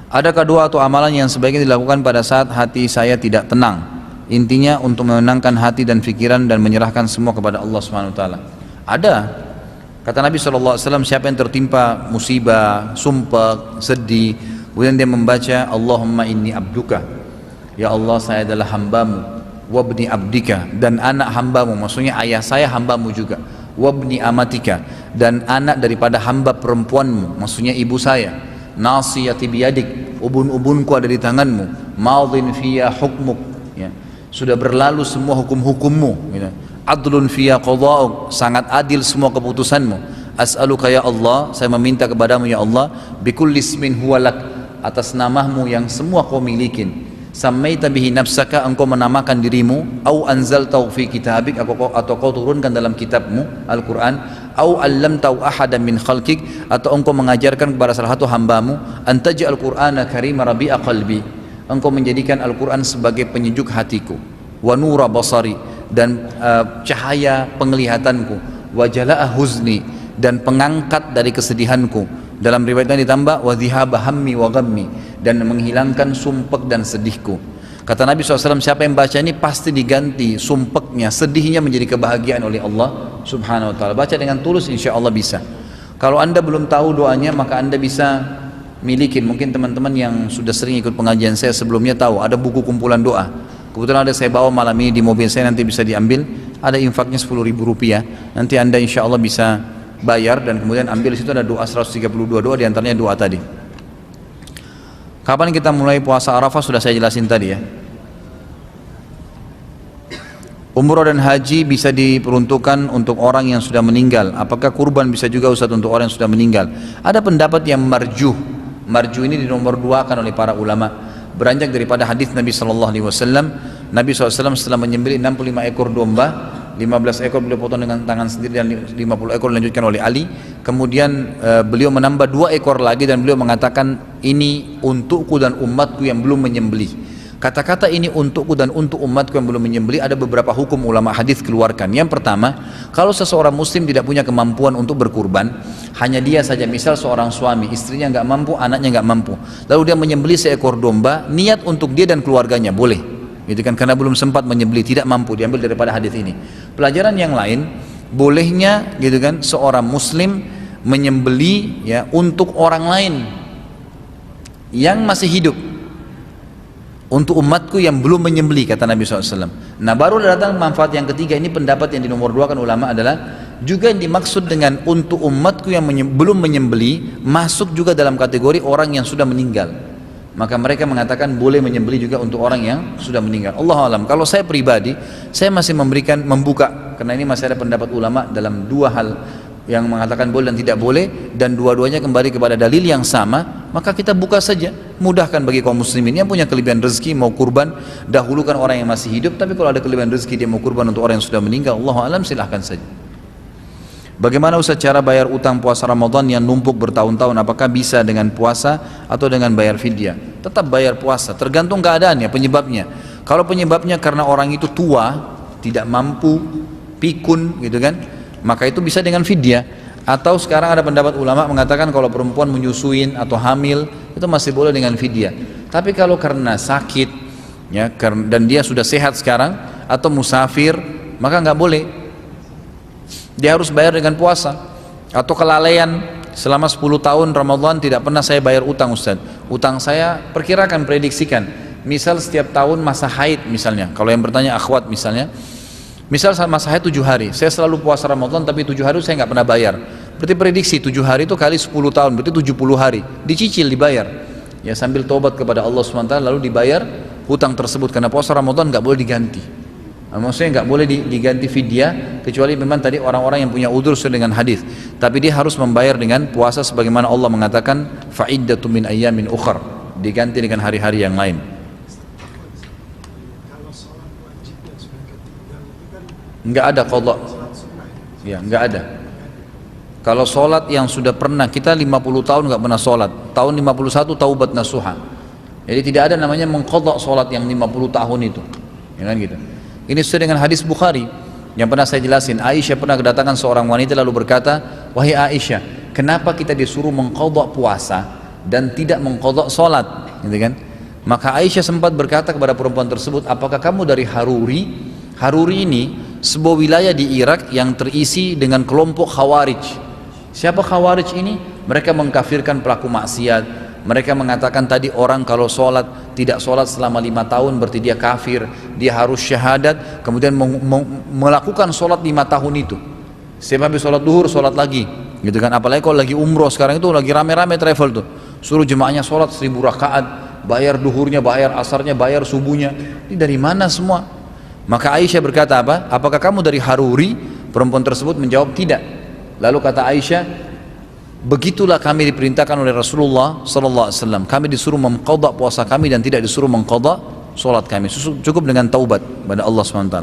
Adakah doa atau amalan yang sebaiknya dilakukan pada saat hati saya tidak tenang? Intinya untuk menenangkan hati dan pikiran dan menyerahkan semua kepada Allah Subhanahu wa taala. Ada. Kata Nabi SAW, siapa yang tertimpa musibah, sumpah, sedih, kemudian dia membaca Allahumma inni abduka, ya Allah saya adalah hambamu, wabni abdika, dan anak hambamu, maksudnya ayah saya hambamu juga, wabni amatika, dan anak daripada hamba perempuanmu, maksudnya ibu saya, nasiyati biyadik, ubun-ubunku ada di tanganmu, madhin fiya hukmuk, ya, sudah berlalu semua hukum-hukummu, gitu. Adlun fiya qada'uk, sangat adil semua keputusanmu. As'aluka ya Allah, saya meminta kepadamu ya Allah, bikulli ismin huwalak, atas namamu yang semua kau milikin, sammaita bihi nafsaka, engkau menamakan dirimu, au anzaltahu fi kitabik, atau kau turunkan dalam kitabmu Al-Quran, au allamtahu ahadan min khalqik, atau engkau mengajarkan kepada salah satu hambamu, antaj'al qur'ana karima rabi'a qalbi, engkau menjadikan Al-Quran sebagai penyejuk hatiku, wa nura basari, dan cahaya penglihatanku, wa jala'a huzni, dan pengangkat dari kesedihanku. Dalam riwayatnya ditambah wa dhihaba hammi wa ghammi, dan menghilangkan sumpek dan sedihku. Kata Nabi SAW, siapa yang baca ini pasti diganti sumpeknya, sedihnya menjadi kebahagiaan oleh Allah Subhanahu wa ta'ala. Baca dengan tulus, insya Allah bisa. Kalau anda belum tahu doanya, maka anda bisa milikin. Mungkin teman-teman yang sudah sering ikut pengajian saya sebelumnya tahu ada buku kumpulan doa. Kebetulan ada saya bawa malam ini di mobil saya, nanti bisa diambil. Ada infaknya Rp10.000. Nanti anda insya Allah bisa bayar dan kemudian ambil. Di situ ada doa 132 doa, diantaranya doa tadi. Kapan kita mulai puasa Arafah sudah saya jelasin tadi ya. Umroh dan haji bisa diperuntukkan untuk orang yang sudah meninggal. Apakah kurban bisa juga Ustaz untuk orang yang sudah meninggal? Ada pendapat yang marjuh. Marjuh ini dinomor duakan oleh para ulama. Beranjak daripada hadis Nabi SAW. Nabi SAW setelah menyembelih 65 ekor domba, 15 ekor beliau potong dengan tangan sendiri dan 50 ekor dilanjutkan oleh Ali. Kemudian beliau menambah 2 ekor lagi dan beliau mengatakan, ini untukku dan umatku yang belum menyembelih. Kata-kata ini untukku dan untuk umatku yang belum menyembelih, ada beberapa hukum ulama hadis keluarkan. Yang pertama, kalau seseorang muslim tidak punya kemampuan untuk berkurban, hanya dia saja, misal seorang suami, istrinya nggak mampu, anaknya nggak mampu, lalu dia menyembelih seekor domba, niat untuk dia dan keluarganya, boleh, gitu kan, karena belum sempat menyembelih, tidak mampu, diambil daripada hadis ini. Pelajaran yang lain, bolehnya, gitu kan, seorang muslim menyembelih ya untuk orang lain yang masih hidup, untuk umatku yang belum menyembelih, kata Nabi SAW. Nah baru datang manfaat yang ketiga, ini pendapat yang dinomor duakan ulama adalah juga yang dimaksud dengan untuk umatku yang belum menyembelih, masuk juga dalam kategori orang yang sudah meninggal. Maka mereka mengatakan boleh menyembelih juga untuk orang yang sudah meninggal. Allah alam. Kalau saya pribadi, saya masih membuka, karena ini masih ada pendapat ulama dalam dua hal, yang mengatakan boleh dan tidak boleh, dan dua-duanya kembali kepada dalil yang sama, maka kita buka saja, mudahkan bagi kaum muslimin yang punya kelebihan rezeki mau kurban, dahulukan orang yang masih hidup. Tapi kalau ada kelebihan rezeki dia mau kurban untuk orang yang sudah meninggal, Allah alam, silahkan saja. Bagaimana Ustaz cara bayar utang puasa Ramadan yang numpuk bertahun-tahun? Apakah bisa dengan puasa atau dengan bayar fidyah? Tetap bayar puasa, tergantung keadaannya, penyebabnya. Kalau penyebabnya karena orang itu tua, tidak mampu, pikun, gitu kan, maka itu bisa dengan fidyah. Atau sekarang ada pendapat ulama mengatakan kalau perempuan menyusuin atau hamil, itu masih boleh dengan fidyah. Tapi kalau karena sakit ya, dan dia sudah sehat sekarang, atau musafir, maka nggak boleh, dia harus bayar dengan puasa. Atau kelalaian, selama 10 tahun Ramadan tidak pernah saya bayar utang Ustaz, utang saya perkirakan, prediksikan, misal setiap tahun masa haid misalnya, kalau yang bertanya akhwat misalnya, misal masa haid 7 hari, saya selalu puasa Ramadan tapi 7 hari saya nggak pernah bayar. Berarti prediksi 7 hari itu kali 10 tahun, berarti 70 hari. Dicicil, dibayar. Ya sambil tobat kepada Allah SWT lalu dibayar hutang tersebut, karena puasa Ramadan nggak boleh diganti. Nah, maksudnya nggak boleh diganti fidyah, kecuali memang tadi orang-orang yang punya udzur sesuai dengan hadis. Tapi dia harus membayar dengan puasa sebagaimana Allah mengatakan fa'iddatun min ayyamin ukhar, diganti dengan hari-hari yang lain. Enggak ada qadha. Ya, enggak ada. Kalau sholat yang sudah pernah, kita 50 tahun enggak pernah sholat, tahun 51 taubat nasuha. Jadi tidak ada namanya mengqadha sholat yang 50 tahun itu. Ya kan gitu. Ini sesuai dengan hadis Bukhari yang pernah saya jelasin. Aisyah pernah kedatangan seorang wanita lalu berkata, "Wahai Aisyah, kenapa kita disuruh mengqadha puasa dan tidak mengqadha salat, gitu kan? Maka Aisyah sempat berkata kepada perempuan tersebut, apakah kamu dari Haruri? Haruri ini sebuah wilayah di Irak yang terisi dengan kelompok Khawarij. Siapa Khawarij ini? Mereka mengkafirkan pelaku maksiat. Mereka mengatakan tadi orang kalau sholat, tidak sholat selama 5 tahun berarti dia kafir, dia harus syahadat, kemudian melakukan sholat 5 tahun itu. Setiap habis sholat duhur, sholat lagi, gitu kan? Apalagi kalau lagi umroh sekarang itu lagi rame-rame travel tuh, suruh jemaahnya sholat 1000 rakaat, bayar duhurnya, bayar asarnya, bayar subuhnya. Ini dari mana semua? Maka Aisyah berkata apa? Apakah kamu dari Haruri? Perempuan tersebut menjawab tidak. Lalu kata Aisyah, begitulah kami diperintahkan oleh Rasulullah SAW. Kami disuruh mengqadha puasa kami dan tidak disuruh mengqadha solat kami. Cukup dengan taubat pada Allah SWT.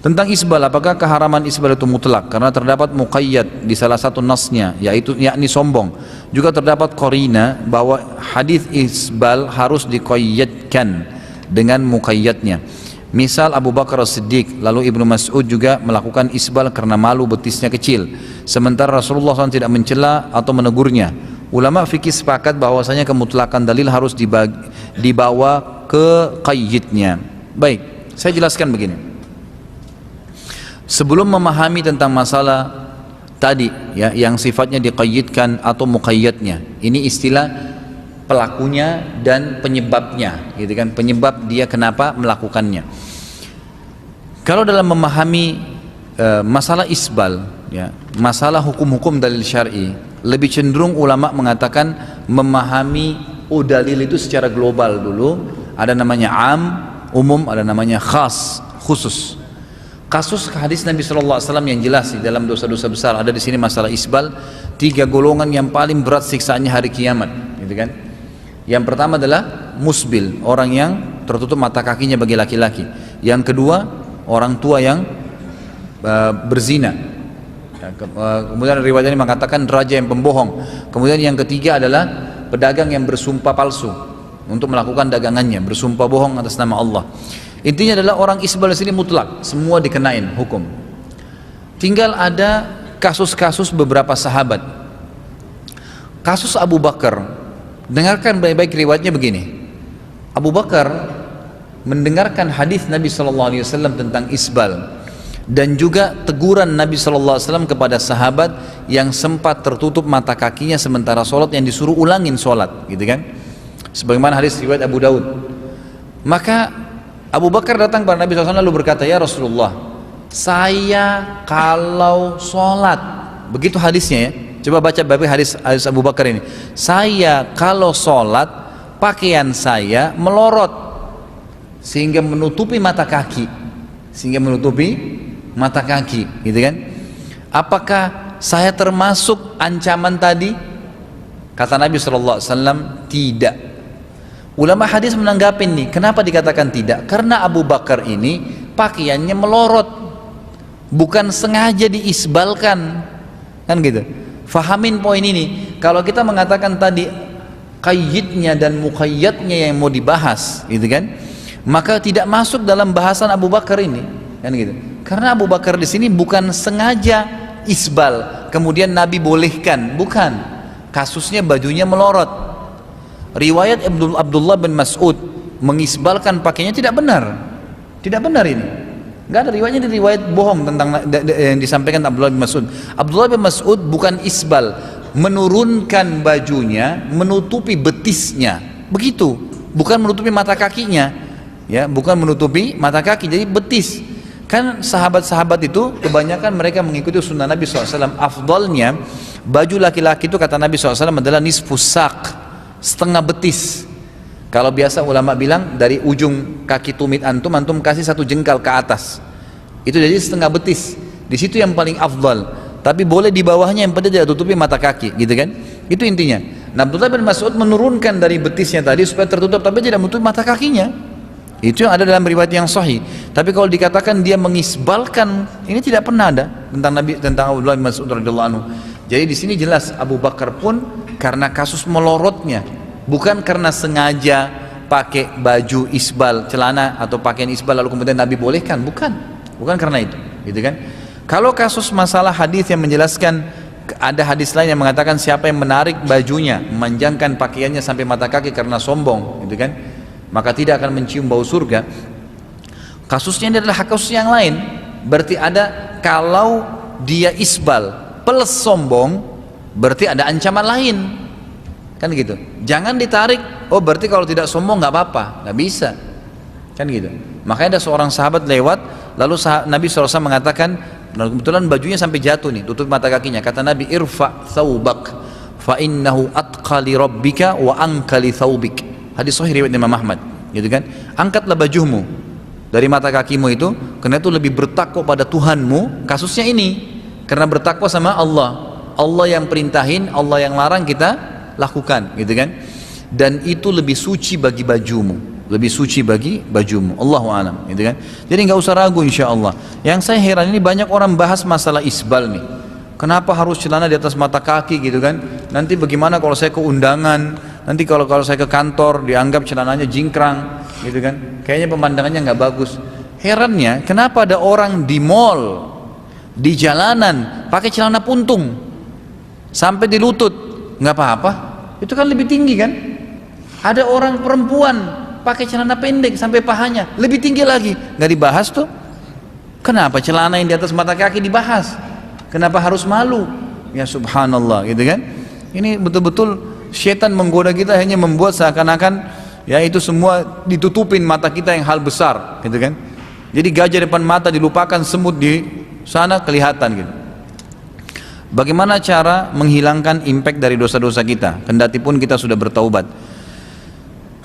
Tentang isbal, apakah keharaman isbal itu mutlak? Karena terdapat muqayyad di salah satu nasnya, yaitu yakni sombong. Juga terdapat qarina bahwa hadis isbal harus diqayyadkan dengan muqayyadnya. Misal Abu Bakar As-Siddiq, lalu Ibnu Mas'ud juga melakukan isbal karena malu betisnya kecil. Sementara Rasulullah SAW tidak mencela atau menegurnya. Ulama fikih sepakat bahwasanya kemutlakan dalil harus dibawa ke qayyidnya. Baik, saya jelaskan begini. Sebelum memahami tentang masalah tadi ya, yang sifatnya diqayyidkan atau muqayyadnya, ini istilah pelakunya dan penyebabnya, gitu kan? Penyebab dia kenapa melakukannya. Kalau dalam memahami masalah isbal, ya, masalah hukum-hukum dalil syar'i, lebih cenderung ulama mengatakan memahami dalil itu secara global dulu. Ada namanya am, umum, ada namanya khas, khusus. Kasus hadis Nabi SAW yang jelas di dalam dosa-dosa besar ada di sini masalah isbal. 3 golongan yang paling berat siksaannya hari kiamat, gitu kan? Yang pertama adalah musbil, orang yang tertutup mata kakinya bagi laki-laki. Yang kedua, orang tua yang berzina. Kemudian riwayat ini mengatakan raja yang pembohong. Kemudian yang ketiga adalah pedagang yang bersumpah palsu untuk melakukan dagangannya, bersumpah bohong atas nama Allah. Intinya adalah orang isbal di sini mutlak, semua dikenain hukum. Tinggal ada kasus-kasus beberapa sahabat. Kasus Abu Bakar, dengarkan baik-baik riwayatnya begini. Abu Bakar mendengarkan hadis Nabi SAW tentang isbal dan juga teguran Nabi SAW kepada sahabat yang sempat tertutup mata kakinya sementara sholat, yang disuruh ulangin sholat, gitu kan? Sebagaimana hadis riwayat Abu Daud. Maka Abu Bakar datang kepada Nabi SAW lalu berkata, ya Rasulullah, saya kalau sholat, begitu hadisnya ya, coba baca hadis Abu Bakar ini. Saya kalau sholat, pakaian saya melorot sehingga menutupi mata kaki, gitu kan? Apakah saya termasuk ancaman tadi? Kata Nabi SAW, tidak. Ulama hadis menanggapi nih, kenapa dikatakan tidak? Karena Abu Bakar ini pakaiannya melorot, bukan sengaja diisbalkan, kan gitu. Fahamin poin ini. Kalau kita mengatakan tadi qayyidnya dan muqayyadnya yang mau dibahas, gitu kan, maka tidak masuk dalam bahasan Abu Bakar ini, kan gitu. Karena Abu Bakar di sini bukan sengaja isbal, kemudian Nabi bolehkan, bukan. Kasusnya bajunya melorot. Riwayat Abdullah bin Mas'ud mengisbalkan pakainya tidak benar, ini. Nggak ada riwayatnya, di riwayat bohong tentang yang disampaikan Abdullah bin Mas'ud. Abdullah bin Mas'ud bukan isbal, menurunkan bajunya, menutupi betisnya, begitu, bukan menutupi mata kakinya, ya, bukan menutupi mata kaki, jadi betis. Kan sahabat-sahabat itu kebanyakan mereka mengikuti sunnah Nabi SAW. Afdalnya baju laki-laki itu kata Nabi SAW adalah nisfus saq, setengah betis. Kalau biasa ulama bilang dari ujung kaki tumit antum kasih 1 jengkal ke atas, itu jadi setengah betis. Di situ yang paling afdal. Tapi boleh di bawahnya yang penting tidak tutupi mata kaki, gitu kan? Itu intinya. Nah, Abdullah bin Mas'ud menurunkan dari betisnya tadi supaya tertutup tapi tidak menutupi mata kakinya. Itu yang ada dalam riwayat yang sahih. Tapi kalau dikatakan dia mengisbalkan, ini tidak pernah ada tentang Abdullah bin Mas'ud radhiyallahu anhu. Jadi di sini jelas Abu Bakar pun karena kasus melorotnya, bukan karena sengaja pakai baju isbal, celana atau pakaian isbal lalu kemudian Nabi bolehkan, bukan karena itu, gitu kan? Kalau kasus masalah hadis yang menjelaskan ada hadis lain yang mengatakan siapa yang menarik bajunya, memanjangkan pakaiannya sampai mata kaki karena sombong, gitu kan, maka tidak akan mencium bau surga. Kasusnya ini adalah kasus yang lain. Berarti ada, kalau dia isbal plus sombong, berarti ada ancaman lain, kan gitu. Jangan ditarik, oh berarti kalau tidak sombong nggak apa-apa, nggak bisa, kan gitu. Makanya ada seorang sahabat lewat, lalu Nabi SAW mengatakan, kebetulan bajunya sampai jatuh nih, tutup mata kakinya. Kata Nabi, irfa thawbak fa innahu atqa li rabbika wa anka li thawbik. Hadis sahih riwayat Imam Ahmad, gitu kan. Angkatlah bajumu dari mata kakimu itu, karena itu lebih bertakwa pada Tuhanmu. Kasusnya ini karena bertakwa sama Allah, Allah yang perintahin, Allah yang larang kita lakukan, gitu kan. Dan itu lebih suci bagi bajumu, lebih suci bagi bajumu. Allahu a'lam, gitu kan. Jadi nggak usah ragu, insya Allah. Yang saya heran ini banyak orang bahas masalah isbal nih. Kenapa harus celana di atas mata kaki, gitu kan? Nanti bagaimana kalau saya ke undangan? Nanti kalau saya ke kantor dianggap celananya jingkrang, gitu kan? Kayaknya pemandangannya nggak bagus. Herannya, kenapa ada orang di mall, di jalanan pakai celana puntung sampai di lutut, nggak apa-apa? Itu kan lebih tinggi kan? Ada orang perempuan pakai celana pendek sampai pahanya, lebih tinggi lagi, nggak dibahas tuh. Kenapa celana yang di atas mata kaki dibahas? Kenapa harus malu? Ya subhanallah, gitu kan. Ini betul-betul syaitan menggoda kita, hanya membuat seakan-akan ya itu semua ditutupin mata kita yang hal besar, gitu kan. Jadi gajah depan mata dilupakan, semut di sana kelihatan, gitu. Bagaimana cara menghilangkan impact dari dosa-dosa kita, kendati pun kita sudah bertaubat?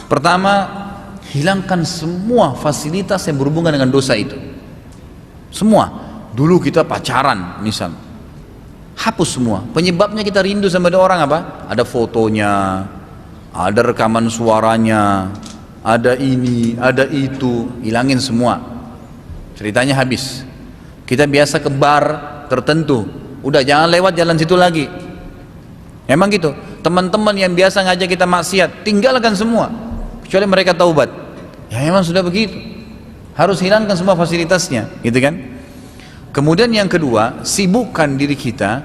Pertama, hilangkan semua fasilitas yang berhubungan dengan dosa itu. Semua. Dulu kita pacaran misal, hapus semua. Penyebabnya kita rindu sama orang apa? Ada fotonya, ada rekaman suaranya, ada ini, ada itu. Hilangin semua, ceritanya habis. Kita biasa ke bar tertentu, udah jangan lewat jalan situ lagi. Emang gitu. Teman-teman yang biasa ngajak kita maksiat, tinggalkan semua, kecuali mereka taubat. Ya memang sudah begitu, harus hilangkan semua fasilitasnya, gitu kan. Kemudian yang kedua, sibukkan diri kita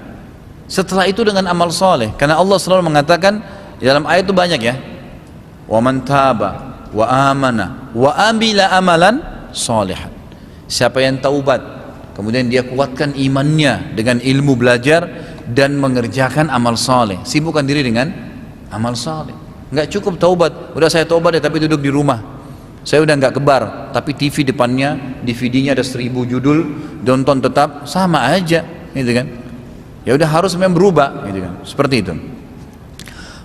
setelah itu dengan amal soleh, karena Allah selalu mengatakan dalam ayat itu banyak ya, wa man taba wa amana wa amila amalan solehan. Siapa yang taubat kemudian dia kuatkan imannya dengan ilmu belajar dan mengerjakan amal soleh, sibukkan diri dengan amal soleh. Nggak cukup taubat, udah saya taubat ya tapi duduk di rumah, saya udah nggak kebar, tapi TV depannya, DVD-nya ada 1000 judul, nonton tetap sama aja, gitu kan. Ya udah harus memang berubah, gitu kan. Seperti itu.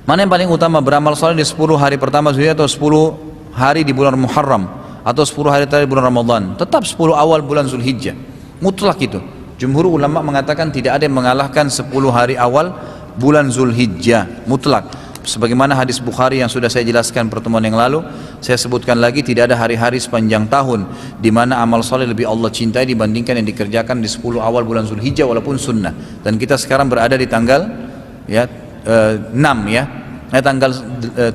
Mana yang paling utama, beramal soleh di 10 hari pertama Zulhijjah atau 10 hari di bulan Muharram atau 10 hari terakhir bulan Ramadan? Tetap 10 awal bulan Zulhijjah, mutlak itu. Jumhur ulama mengatakan tidak ada yang mengalahkan 10 hari awal bulan Zulhijjah, mutlak. Sebagaimana hadis Bukhari yang sudah saya jelaskan pertemuan yang lalu, saya sebutkan lagi, tidak ada hari-hari sepanjang tahun di mana amal soleh lebih Allah cintai dibandingkan yang dikerjakan di 10 awal bulan Zulhijjah walaupun sunnah. Dan kita sekarang berada di tanggal ya 6 ya, tanggal 7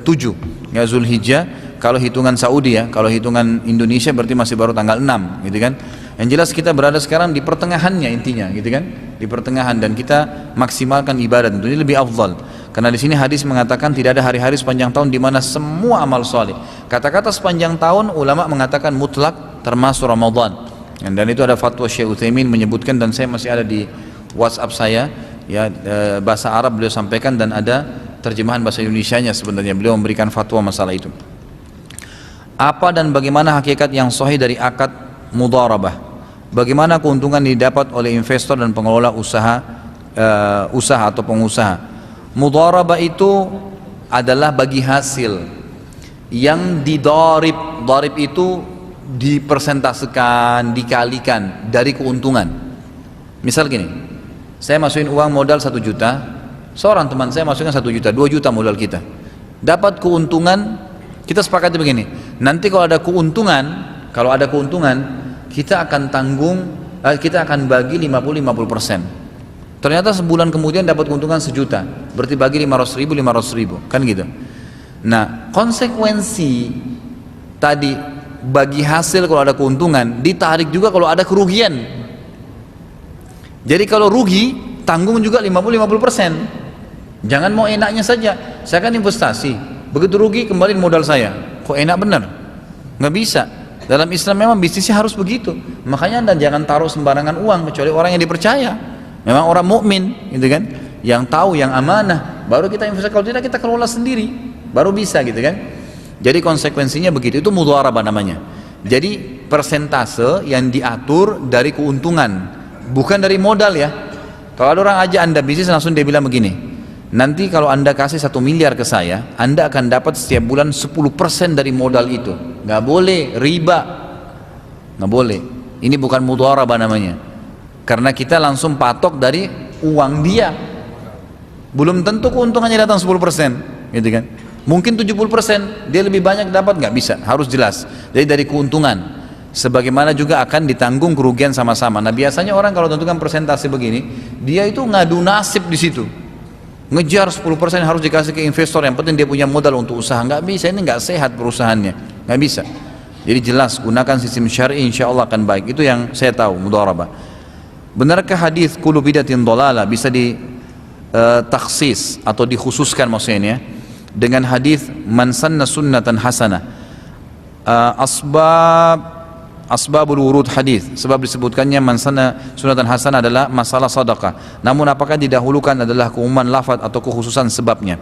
ya Zulhijjah kalau hitungan Saudi ya, kalau hitungan Indonesia berarti masih baru tanggal 6, gitu kan. Yang jelas kita berada sekarang di pertengahannya intinya, gitu kan, di pertengahan, dan kita maksimalkan ibadah tentunya lebih afdal. Karena di sini hadis mengatakan tidak ada hari-hari sepanjang tahun di mana semua amal soleh. Kata-kata sepanjang tahun ulama mengatakan mutlak termasuk Ramadan. Dan itu ada fatwa Syekh Utsaimin menyebutkan, dan saya masih ada di WhatsApp saya ya, bahasa Arab beliau sampaikan dan ada terjemahan bahasa Indonesianya sebenarnya, beliau memberikan fatwa masalah itu. Apa dan bagaimana hakikat yang sahih dari akad mudharabah? Bagaimana keuntungan didapat oleh investor dan pengelola usaha atau pengusaha? Mudharabah itu adalah bagi hasil yang didarib. Darib itu dipersentasekan, dikalikan dari keuntungan. Misal gini, saya masukin uang modal 1 juta, seorang teman saya masukkan 1 juta, 2 juta modal kita, dapat keuntungan. Kita sepakati begini, nanti kalau ada keuntungan kita akan tanggung, kita akan bagi 50-50%. Ternyata sebulan kemudian dapat keuntungan 1 juta, berarti bagi 500.000 kan gitu. Nah, konsekuensi tadi bagi hasil kalau ada keuntungan, ditarik juga kalau ada kerugian. Jadi kalau rugi tanggung juga 50-50%. Jangan mau enaknya saja. Saya kan investasi, begitu rugi kembali modal saya. Kok enak benar? Nggak bisa. Dalam Islam memang bisnisnya harus begitu. Makanya Anda jangan taruh sembarangan uang kecuali orang yang dipercaya. Memang orang mukmin, gitu kan? Yang tahu, yang amanah, baru kita investasi. Kalau tidak kita kelola sendiri, baru bisa, gitu kan? Jadi konsekuensinya begitu. Itu mudharabah namanya. Jadi persentase yang diatur dari keuntungan, bukan dari modal ya. Kalau ada orang aja Anda bisnis langsung dia bilang begini, nanti kalau Anda kasih 1 miliar ke saya, Anda akan dapat setiap bulan 10% dari modal itu. Nggak boleh, riba. Nggak boleh. Ini bukan mudharabah namanya. Karena kita langsung patok dari uang dia. Belum tentu keuntungannya datang 10%, gitu kan? Mungkin 70%, dia lebih banyak dapat, nggak bisa, harus jelas. Jadi dari keuntungan, sebagaimana juga akan ditanggung kerugian sama-sama. Nah biasanya orang kalau tentukan persentase begini, dia itu ngadu nasib di situ. Ngejar 10% harus dikasih ke investor, yang penting dia punya modal untuk usaha. Nggak bisa, ini nggak sehat perusahaannya, nggak bisa. Jadi jelas, gunakan sistem syar'i, insya Allah akan baik. Itu yang saya tahu, mudharabah. Benarkah hadis kullu bidatin dhalalah bisa ditaksis atau dikhususkan maksudnya dengan hadis man sanna sunnatan hasanah? Asbabul wurud hadis, sebab disebutkannya man sanna sunnatan hasanah adalah masalah sedekah. Namun apakah didahulukan adalah keumuman lafaz atau kekhususan sebabnya?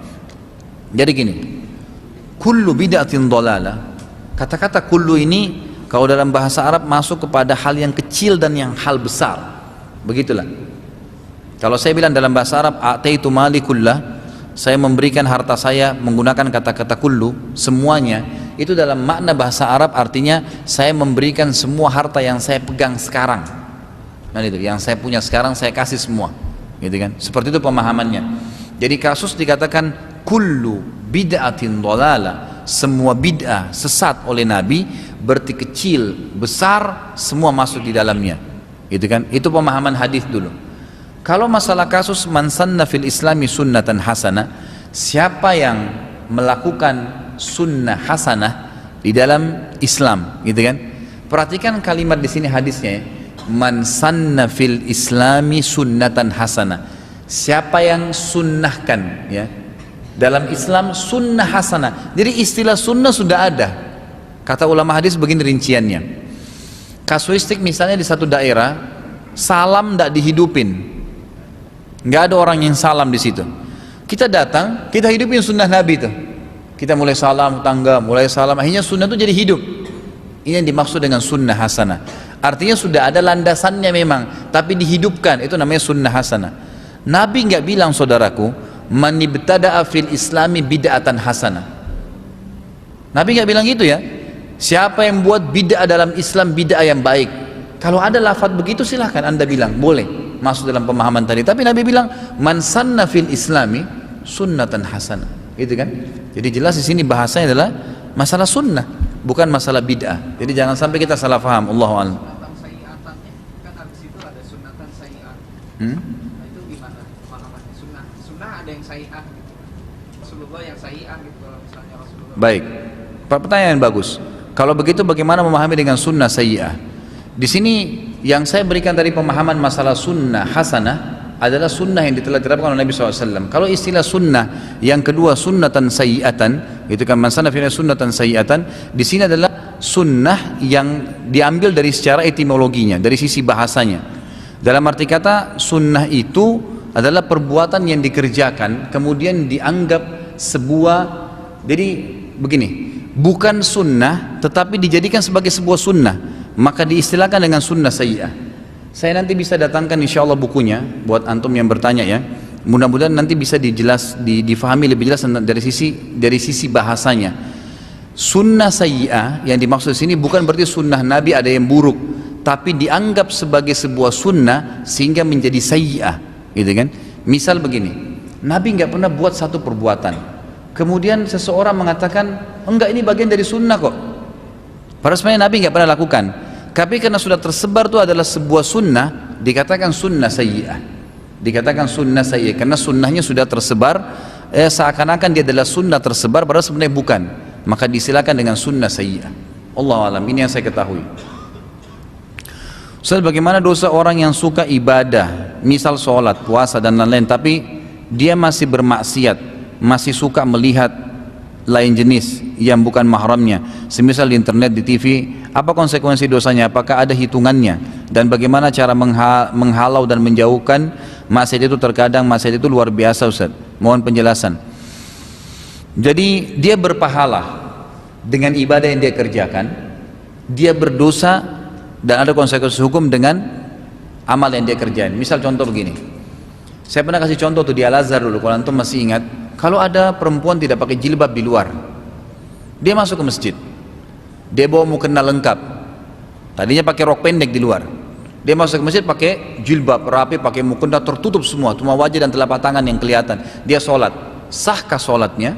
Jadi gini, kullu bidatin dhalalah, kata-kata kullu ini kalau dalam bahasa Arab masuk kepada hal yang kecil dan yang hal besar. Begitulah. Kalau saya bilang dalam bahasa Arab a'taitu mali kullah, saya memberikan harta saya menggunakan kata-kata kullu, semuanya, itu dalam makna bahasa Arab artinya saya memberikan semua harta yang saya pegang sekarang. Nah itu, yang saya punya sekarang saya kasih semua. Gitu kan? Seperti itu pemahamannya. Jadi kasus dikatakan kullu bid'atin dhalalah, semua bid'ah sesat oleh Nabi, berarti kecil, besar, semua masuk di dalamnya. Gitu kan? Itu pemahaman hadis dulu. Kalau masalah kasus man sanna fil islami sunnatan hasanah, siapa yang melakukan sunnah hasanah di dalam Islam, gitu kan? Perhatikan kalimat di sini hadisnya ya. Man sanna fil islami sunnatan hasanah. Siapa yang sunnahkan ya dalam Islam sunnah hasanah. Jadi istilah sunnah sudah ada. Kata ulama hadis begini rinciannya. Kasuistik misalnya di satu daerah salam tidak dihidupin, nggak ada orang yang salam di situ. Kita datang, kita hidupin sunnah Nabi itu. Kita mulai salam tangga, mulai salam, akhirnya sunnah itu jadi hidup. Ini yang dimaksud dengan sunnah hasanah. Artinya sudah ada landasannya memang, tapi dihidupkan, itu namanya sunnah hasanah. Nabi nggak bilang saudaraku, man ibtada'a fil islami bid'atan hasanah. Nabi nggak bilang gitu ya. Siapa yang buat bid'ah dalam Islam, bid'ah yang baik. Kalau ada lafaz begitu silahkan Anda bilang, boleh masuk dalam pemahaman tadi. Tapi Nabi bilang man sanna fil islami sunnatan hasanah. Gitu kan? Jadi jelas di sini bahasanya adalah masalah sunnah, bukan masalah bid'ah. Jadi jangan sampai kita salah paham. Allahu a'lam. Kan habis itu ada sunnatan sayyi'ah. Nah, itu gimana pemahamannya? Sunnah ada yang sayyi'ah gitu. Rasulullah yang sayyi'ah gitu kalau misalnya Rasulullah. Baik. Pertanyaan bagus. Kalau begitu bagaimana memahami dengan sunnah sayyi'ah? Di sini yang saya berikan dari pemahaman masalah sunnah hasanah adalah sunnah yang telah diterapkan oleh Nabi SAW. Kalau istilah sunnah yang kedua sunnatan sayyi'atan, itu kan man sanna fi sunnatan sayyi'atan, di sini adalah sunnah yang diambil dari secara etimologinya, dari sisi bahasanya. Dalam arti kata sunnah itu adalah perbuatan yang dikerjakan kemudian dianggap sebuah, jadi begini, bukan sunnah tetapi dijadikan sebagai sebuah sunnah, maka diistilahkan dengan sunnah sayyi'ah. Saya nanti bisa datangkan insya Allah bukunya buat antum yang bertanya ya. Mudah-mudahan nanti bisa difahami lebih jelas dari sisi bahasanya. Sunnah sayyi'ah yang dimaksud sini bukan berarti sunnah Nabi ada yang buruk, tapi dianggap sebagai sebuah sunnah sehingga menjadi sayyi'ah, gitu kan? Misal begini, Nabi nggak pernah buat satu perbuatan, kemudian seseorang mengatakan enggak ini bagian dari sunnah kok. Padahal sebenarnya Nabi nggak pernah lakukan. Tapi karena sudah tersebar itu adalah sebuah sunnah, dikatakan sunnah sayyi'ah. Dikatakan sunnah sayyi'ah karena sunnahnya sudah tersebar, seakan-akan dia adalah sunnah tersebar, padahal sebenarnya bukan. Maka disilakan dengan sunnah sayyi'ah. Allahu a'lam, ini yang saya ketahui. Ustaz, bagaimana dosa orang yang suka ibadah, misal sholat, puasa dan lain-lain, tapi dia masih bermaksiat, masih suka melihat lain jenis yang bukan mahramnya, semisal di internet, di TV, apa konsekuensi dosanya? Apakah ada hitungannya? Dan bagaimana cara menghalau dan menjauhkan maksiat itu? Terkadang maksiat itu luar biasa, Ustaz. Mohon penjelasan. Jadi dia berpahala dengan ibadah yang dia kerjakan, dia berdosa dan ada konsekuensi hukum dengan amal yang dia kerjain. Misal contoh begini, saya pernah kasih contoh tuh di Al-Azhar dulu, kalau antum masih ingat, kalau ada perempuan tidak pakai jilbab di luar, dia masuk ke masjid, dia bawa mukena lengkap, tadinya pakai rok pendek di luar, dia masuk ke masjid pakai jilbab rapi, pakai mukena tertutup semua, cuma wajah dan telapak tangan yang kelihatan, dia sholat. Sahkah sholatnya?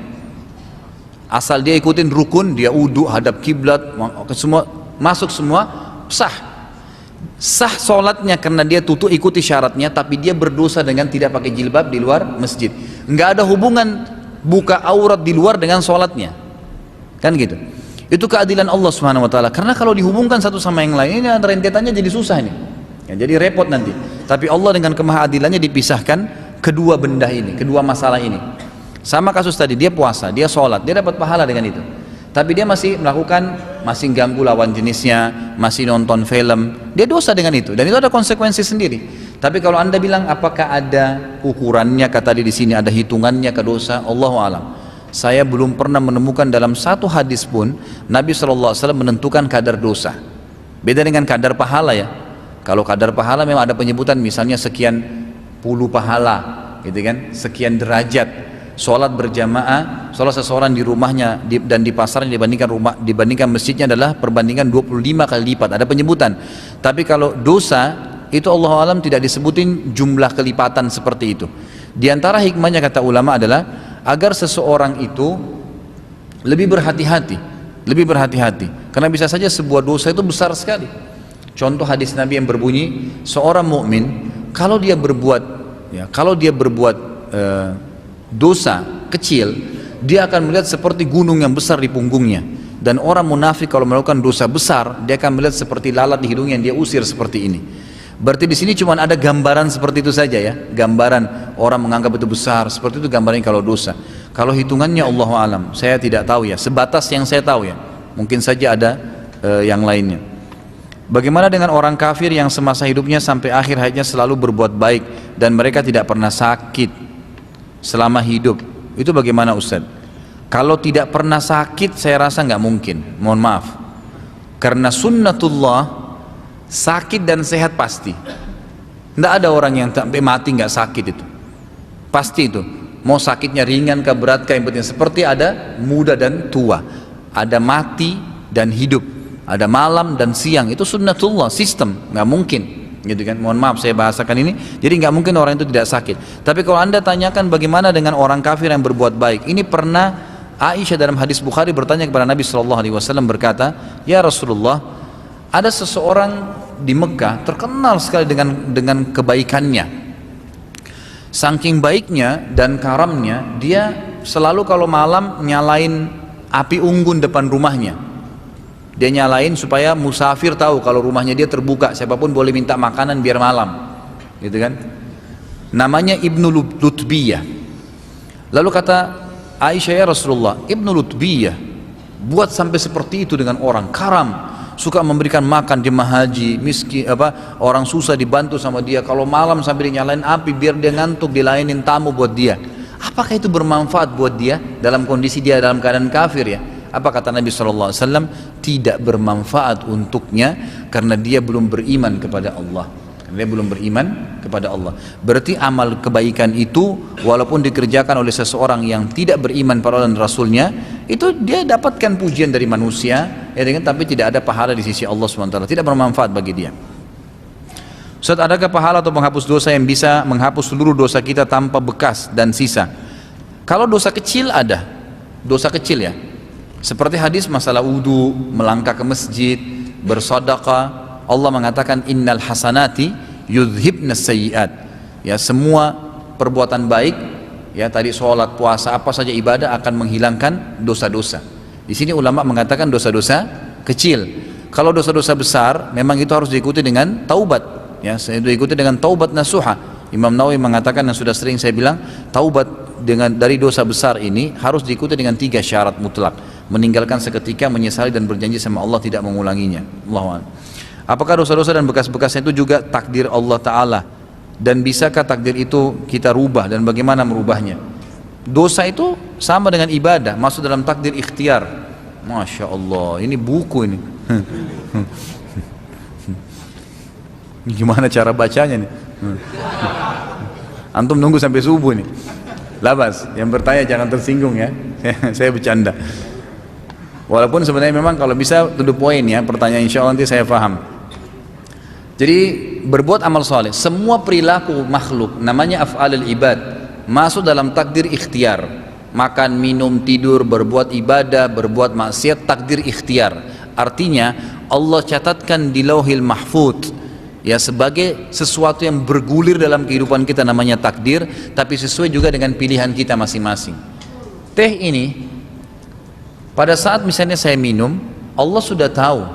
Asal dia ikutin rukun, dia wudu, hadap kiblat, semua masuk semua, sah sholatnya karena dia ikuti syaratnya, tapi dia berdosa dengan tidak pakai jilbab di luar masjid. Nggak ada hubungan buka aurat di luar dengan sholatnya, kan gitu. Itu keadilan Allah Subhanahu Wa Taala. Karena kalau dihubungkan satu sama yang lain, ini rentetannya jadi susah nih, ya, jadi repot nanti. Tapi Allah dengan kemahadilannya dipisahkan kedua benda ini, kedua masalah ini. Sama kasus tadi, dia puasa, dia sholat, dia dapat pahala dengan itu. Tapi dia masih melakukan, masih ganggu lawan jenisnya, masih nonton film, dia dosa dengan itu, dan itu ada konsekuensi sendiri. Tapi kalau anda bilang apakah ada ukurannya, kata di sini ada hitungannya ke dosa, Allahu alam. Saya belum pernah menemukan dalam satu hadis pun Nabi SAW menentukan kadar dosa. Beda dengan kadar pahala ya. Kalau kadar pahala memang ada penyebutan, misalnya sekian puluh pahala, gitu kan, sekian derajat. Sholat berjamaah, sholat seseorang di rumahnya dan di pasarnya dibandingkan masjidnya adalah perbandingan 25 kali lipat, ada penyebutan. Tapi kalau dosa itu Allah alam tidak disebutin jumlah kelipatan seperti itu. Di antara hikmahnya kata ulama adalah agar seseorang itu lebih berhati-hati, karena bisa saja sebuah dosa itu besar sekali. Contoh hadis Nabi yang berbunyi, seorang mukmin kalau dia berbuat dosa kecil, dia akan melihat seperti gunung yang besar di punggungnya. Dan orang munafik kalau melakukan dosa besar, dia akan melihat seperti lalat di hidungnya yang dia usir seperti ini. Berarti di sini cuma ada gambaran seperti itu saja ya, gambaran orang menganggap itu besar, seperti itu gambarannya kalau dosa. Kalau hitungannya Allahu alam, saya tidak tahu ya, sebatas yang saya tahu ya. Mungkin saja ada yang lainnya. Bagaimana dengan orang kafir yang semasa hidupnya sampai akhir hayatnya selalu berbuat baik dan mereka tidak pernah sakit selama hidup, itu bagaimana Ustaz? Kalau tidak pernah sakit saya rasa nggak mungkin, mohon maaf, karena sunnatullah sakit dan sehat pasti. Tidak ada orang yang sampai mati nggak sakit, itu pasti. Itu mau sakitnya ringan kah berat kah, yang penting seperti ada muda dan tua, ada mati dan hidup, ada malam dan siang, itu sunnatullah, sistem, nggak mungkin gitu kan. Mohon maaf saya bahasakan ini, jadi nggak mungkin orang itu tidak sakit. Tapi kalau anda tanyakan bagaimana dengan orang kafir yang berbuat baik, ini pernah Aisyah dalam hadis Bukhari bertanya kepada Nabi SAW, berkata, ya Rasulullah, ada seseorang di Mekah terkenal sekali dengan kebaikannya, saking baiknya dan karamnya, dia selalu kalau malam nyalain api unggun depan rumahnya. Dia nyalain supaya musafir tahu kalau rumahnya dia terbuka, siapapun boleh minta makanan biar malam, gitu kan. Namanya Ibnu Lutbiyah. Lalu kata Aisyah, ya Rasulullah, Ibnu Lutbiyah buat sampai seperti itu dengan orang, karam, suka memberikan makan jemaah haji, miskin, orang susah dibantu sama dia. Kalau malam sambil nyalain api biar dia ngantuk, dilayanin tamu buat dia. Apakah itu bermanfaat buat dia dalam kondisi dia dalam keadaan kafir ya? Apa kata Nabi SAW? Tidak bermanfaat untuknya karena dia belum beriman kepada Allah. Dia belum beriman kepada Allah. Berarti amal kebaikan itu walaupun dikerjakan oleh seseorang yang tidak beriman pada Allah dan Rasulnya, itu dia dapatkan pujian dari manusia, ya, tapi tidak ada pahala di sisi Allah SWT. Tidak bermanfaat bagi dia. Ustaz, adakah pahala atau penghapus dosa yang bisa menghapus seluruh dosa kita tanpa bekas dan sisa? Kalau dosa kecil ada, dosa kecil ya. Seperti hadis masalah wudu, melangkah ke masjid, bersedekah. Allah mengatakan innal hasanati yudhibnas sayyiat. Ya, semua perbuatan baik, ya tadi sholat, puasa, apa saja ibadah akan menghilangkan dosa-dosa. Di sini ulama mengatakan dosa-dosa kecil. Kalau dosa-dosa besar memang itu harus diikuti dengan taubat, ya, diikuti dengan taubat nasuha. Imam Nawawi mengatakan, yang sudah sering saya bilang, taubat dari dosa besar ini harus diikuti dengan 3 syarat mutlak: meninggalkan seketika, menyesali dan berjanji sama Allah tidak mengulanginya. Allahu a'lam. Apakah dosa-dosa dan bekas-bekasnya itu juga takdir Allah Ta'ala, dan bisakah takdir itu kita rubah dan bagaimana merubahnya? Dosa itu sama dengan ibadah, masuk dalam takdir ikhtiar. Masya Allah, ini buku ini. Gimana cara bacanya nih? Antum nunggu sampai subuh nih. Labas, yang bertanya jangan tersinggung ya. Saya bercanda. Walaupun sebenarnya memang kalau bisa to the point ya, pertanyaan insya Allah nanti saya paham. Jadi berbuat amal soleh, semua perilaku makhluk namanya af'alul ibad, masuk dalam takdir ikhtiar. Makan, minum, tidur, berbuat ibadah, berbuat maksiat, takdir ikhtiar. Artinya Allah catatkan di lauhil mahfuz, ya, sebagai sesuatu yang bergulir dalam kehidupan kita, namanya takdir, tapi sesuai juga dengan pilihan kita masing-masing. Teh ini pada saat misalnya saya minum, Allah sudah tahu.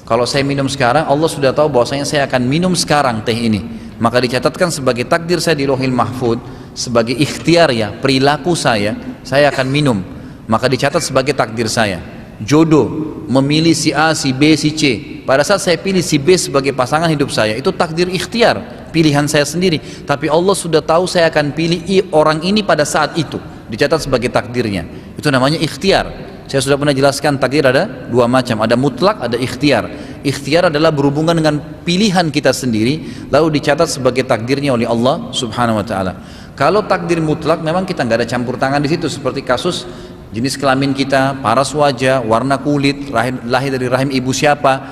Kalau saya minum sekarang, Allah sudah tahu bahwasanya saya akan minum sekarang teh ini. Maka dicatatkan sebagai takdir saya di lauhil mahfuz, sebagai ikhtiar, ya, perilaku saya akan minum. Maka dicatat sebagai takdir saya. Jodoh, memilih si A, si B, si C. Pada saat saya pilih si B sebagai pasangan hidup saya, itu takdir ikhtiar, pilihan saya sendiri. Tapi Allah sudah tahu saya akan pilih orang ini pada saat itu, dicatat sebagai takdirnya. Itu namanya ikhtiar. Saya sudah pernah jelaskan, takdir ada 2 macam, ada mutlak, ada ikhtiar. Ikhtiar adalah berhubungan dengan pilihan kita sendiri, lalu dicatat sebagai takdirnya oleh Allah Subhanahu wa Ta'ala. Kalau takdir mutlak, memang kita nggak ada campur tangan di situ, seperti kasus jenis kelamin kita, paras wajah, warna kulit, lahir dari rahim ibu siapa,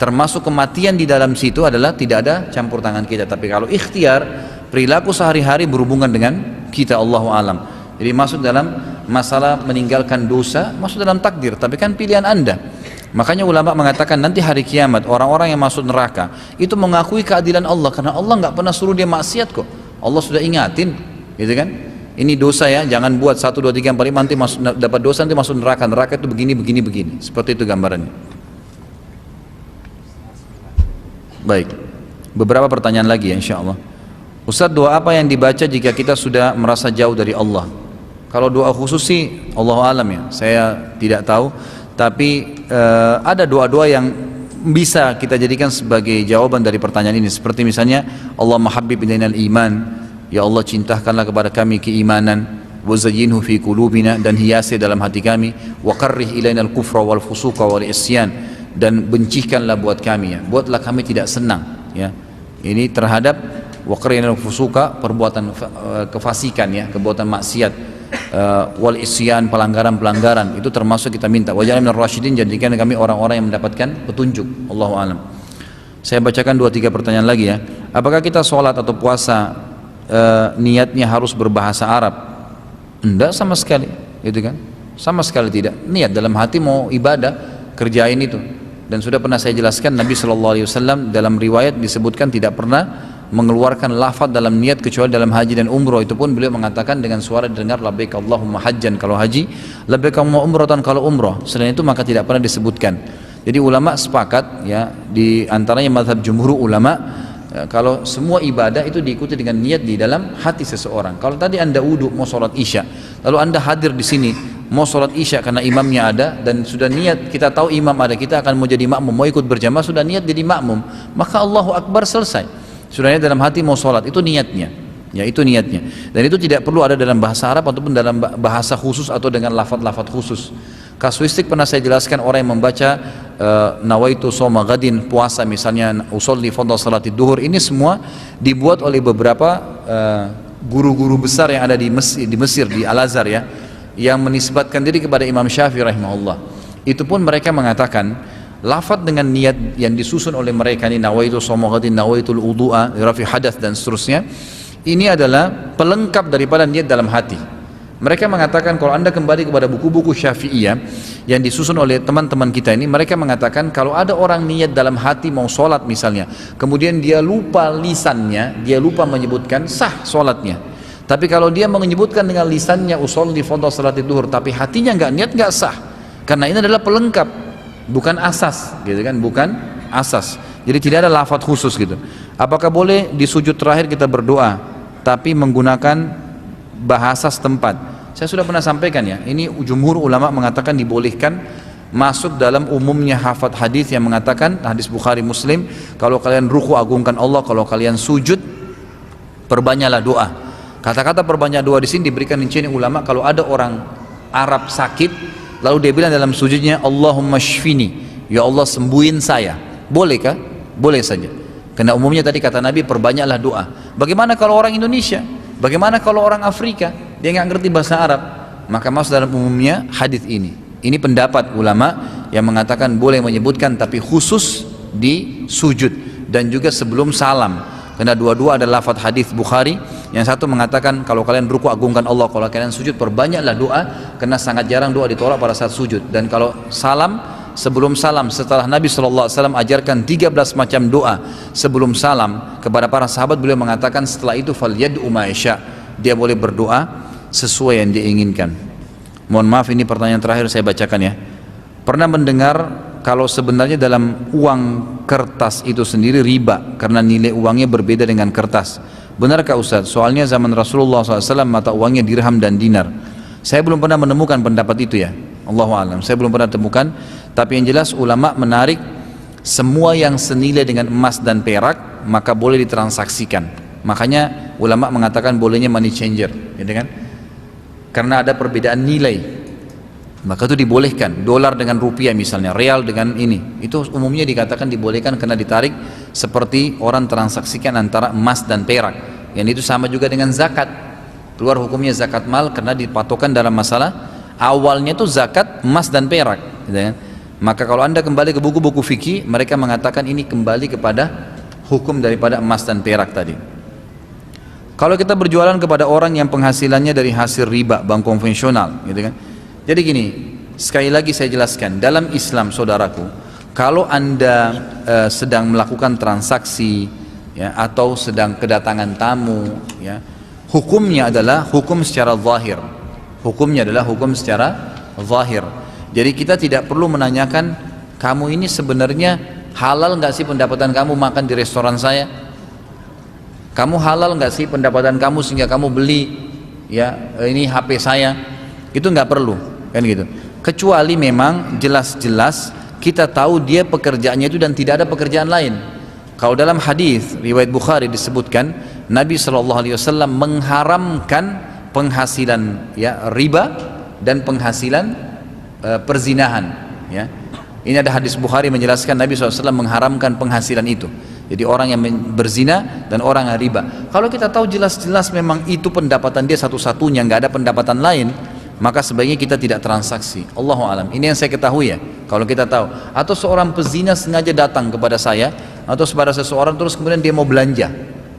termasuk kematian di dalam situ adalah tidak ada campur tangan kita. Tapi kalau ikhtiar, perilaku sehari-hari berhubungan dengan kita, Allahu alam. Jadi masuk dalam masalah meninggalkan dosa, masuk dalam takdir, tapi kan pilihan Anda. Makanya ulama mengatakan nanti hari kiamat orang-orang yang masuk neraka itu mengakui keadilan Allah, karena Allah nggak pernah suruh dia maksiat kok. Allah sudah ingatin, gitu kan? Ini dosa ya, jangan buat 1, 2, 3, 4, 5, nanti dapat dosa, nanti masuk neraka. Neraka itu begini, begini, begini. Seperti itu gambarannya. Baik, beberapa pertanyaan lagi ya insya Allah. Ustaz, doa apa yang dibaca jika kita sudah merasa jauh dari Allah? Kalau doa khusus sih Allahu alam ya, saya tidak tahu. Tapi ada doa-doa yang bisa kita jadikan sebagai jawaban dari pertanyaan ini. Seperti misalnya Allahumma habbib ilainal iman, ya Allah cintakanlah kepada kami keimanan, wa zayyinhu fi qulubina, dan hiasi dalam hati kami, wa karrih ilainal kufra wal fusuqa wal isyan, dan bencikanlah buat kami, ya, buatlah kami tidak senang, ya, ini terhadap wa karrih ilainal fusuqa, perbuatan kefasikan, ya, perbuatan maksiat, wal isyan, pelanggaran-pelanggaran, itu termasuk kita minta wa ja'alna minar rasyidin, jadikan kami orang-orang yang mendapatkan petunjuk. Allahu alam. Saya bacakan 2-3 pertanyaan lagi ya. Apakah kita sholat atau puasa niatnya harus berbahasa Arab? Enggak sama sekali, gitu kan? Sama sekali tidak. Niat dalam hati mau ibadah, kerjain itu. Dan sudah pernah saya jelaskan, Nabi SAW dalam riwayat disebutkan tidak pernah mengeluarkan lafaz dalam niat kecuali dalam haji dan umroh. Itu pun beliau mengatakan dengan suara dengar labbaik Allahumma hajjan kalau haji, labbaik Allahumma umratan kalau umroh. Selain itu maka tidak pernah disebutkan. Jadi ulama sepakat, ya, di antaranya mazhab jumhur ulama, kalau semua ibadah itu diikuti dengan niat di dalam hati seseorang. Kalau tadi Anda wudu mau sholat isya, lalu Anda hadir di sini mau sholat isya karena imamnya ada, dan sudah niat, kita tahu imam ada, kita akan mau jadi makmum, mau ikut berjamaah, sudah niat jadi makmum, maka Allahu Akbar, selesai. Sudah niat dalam hati mau sholat, itu niatnya, ya, itu niatnya. Dan itu tidak perlu ada dalam bahasa Arab ataupun dalam bahasa khusus atau dengan lafaz-lafaz khusus. Kasuistik pernah saya jelaskan, orang yang membaca nawaitu shoma gadin, puasa misalnya, usolli fardhu salatid duhur, ini semua dibuat oleh beberapa guru-guru besar yang ada di Mesir, di Al-Azhar, ya, yang menisbatkan diri kepada Imam Syafi'i rahimahullah. Itu pun mereka mengatakan lafaz dengan niat yang disusun oleh mereka ini, nawaitu shoma gadin, nawaitul wudu'a rafi hadath dan seterusnya, ini adalah pelengkap daripada niat dalam hati. Mereka mengatakan kalau Anda kembali kepada buku-buku Syafi'iyah yang disusun oleh teman-teman kita ini, mereka mengatakan kalau ada orang niat dalam hati mau sholat misalnya, kemudian dia lupa lisannya, dia lupa menyebutkan, sah sholatnya. Tapi kalau dia menyebutkan dengan lisannya usolli fardhu salatid duhur, tapi hatinya nggak niat, nggak sah, karena ini adalah pelengkap. bukan asas gitu kan, bukan asas. Jadi tidak ada lafadz khusus gitu. Apakah boleh di sujud terakhir kita berdoa tapi menggunakan bahasa setempat? Saya sudah pernah sampaikan ya, ini jumhur ulama mengatakan dibolehkan, masuk dalam umumnya hafadz hadis yang mengatakan, hadis Bukhari Muslim, kalau kalian ruku agungkan Allah, kalau kalian sujud perbanyaklah doa. Kata-kata perbanyak doa di sini diberikan rincian ulama, kalau ada orang Arab sakit lalu dia bilang dalam sujudnya Allahumma shfini, ya Allah sembuhin saya, bolehkah? Boleh saja, karena umumnya tadi kata Nabi perbanyaklah doa. Bagaimana kalau orang Indonesia? Bagaimana kalau orang Afrika? Dia nggak ngerti bahasa Arab, maka masuk dalam umumnya hadis ini. Ini pendapat ulama yang mengatakan boleh menyebutkan, tapi khusus di sujud dan juga sebelum salam, karena dua-dua ada lafadz hadis Bukhari. Yang satu mengatakan kalau kalian ruku agungkan Allah, kalau kalian sujud perbanyaklah doa, karena sangat jarang doa ditolak pada saat sujud. Dan kalau salam, sebelum salam, setelah Nabi SAW ajarkan 13 macam doa sebelum salam kepada para sahabat, beliau mengatakan setelah itu falyad'u ma yasha, dia boleh berdoa sesuai yang dia inginkan. Mohon maaf, ini pertanyaan terakhir saya bacakan ya. Pernah mendengar kalau sebenarnya dalam uang kertas itu sendiri riba karena nilai uangnya berbeda dengan kertas. Benarkah Ustaz? Soalnya zaman Rasulullah SAW mata uangnya dirham dan dinar. Saya belum pernah menemukan pendapat itu ya, Allahu a'lam, saya belum pernah temukan. Tapi yang jelas ulama menarik semua yang senilai dengan emas dan perak maka boleh ditransaksikan. Makanya ulama mengatakan bolehnya money changer, gitu kan? Karena ada perbedaan nilai, maka itu dibolehkan. Dolar dengan rupiah misalnya, real dengan ini, itu umumnya dikatakan dibolehkan karena ditarik seperti orang transaksikan antara emas dan perak. Yang itu sama juga dengan zakat, keluar hukumnya zakat mal karena dipatokan dalam masalah awalnya itu zakat emas dan perak, gitu kan? Maka kalau anda kembali ke buku-buku fikih, mereka mengatakan ini kembali kepada hukum daripada emas dan perak tadi. Kalau kita berjualan kepada orang yang penghasilannya dari hasil riba, bank konvensional, gitu kan? Jadi gini, sekali lagi saya jelaskan, dalam Islam saudaraku, kalau anda sedang melakukan transaksi ya, atau sedang kedatangan tamu ya, hukumnya adalah hukum secara zahir. Hukumnya adalah hukum secara zahir. Jadi kita tidak perlu menanyakan, kamu ini sebenarnya halal nggak sih pendapatan kamu makan di restoran saya? Kamu halal nggak sih pendapatan kamu sehingga kamu beli ya ini HP saya? Itu nggak perlu, kan gitu. Kecuali memang jelas-jelas kita tahu dia pekerjaannya itu dan tidak ada pekerjaan lain. Kalau dalam hadis riwayat Bukhari disebutkan Nabi SAW mengharamkan penghasilan ya riba dan penghasilan perzinahan ya. Ini ada hadis Bukhari menjelaskan Nabi SAW mengharamkan penghasilan itu. Jadi orang yang berzina dan orang yang riba. Kalau kita tahu jelas-jelas memang itu pendapatan dia satu-satunya, nggak ada pendapatan lain, maka sebaiknya kita tidak transaksi. Allahu a'lam. Ini yang saya ketahui ya. Kalau kita tahu, atau seorang pezina sengaja datang kepada saya atau kepada seseorang terus kemudian dia mau belanja.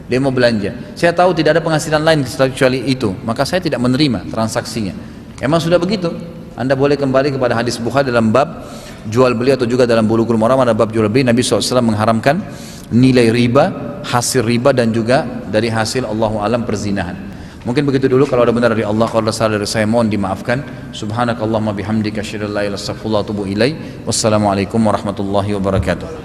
Dia mau belanja. Saya tahu tidak ada penghasilan lain kecuali itu, maka saya tidak menerima transaksinya. Emang sudah begitu? Anda boleh kembali kepada hadis Bukhari dalam bab jual beli atau juga dalam Bulughul Maram ada bab jual beli. Nabi SAW mengharamkan nilai riba, hasil riba dan juga dari hasil Allahu a'lam perzinahan. Mungkin begitu dulu. Kalau ada benar dari Allah, kalau ada salah dari saya mohon dimaafkan. Subhanakallahumma bihamdika asyhadu an la ilaha illa anta astaghfiruka wa atubu ilaik. Wassalamualaikum warahmatullahi wabarakatuh.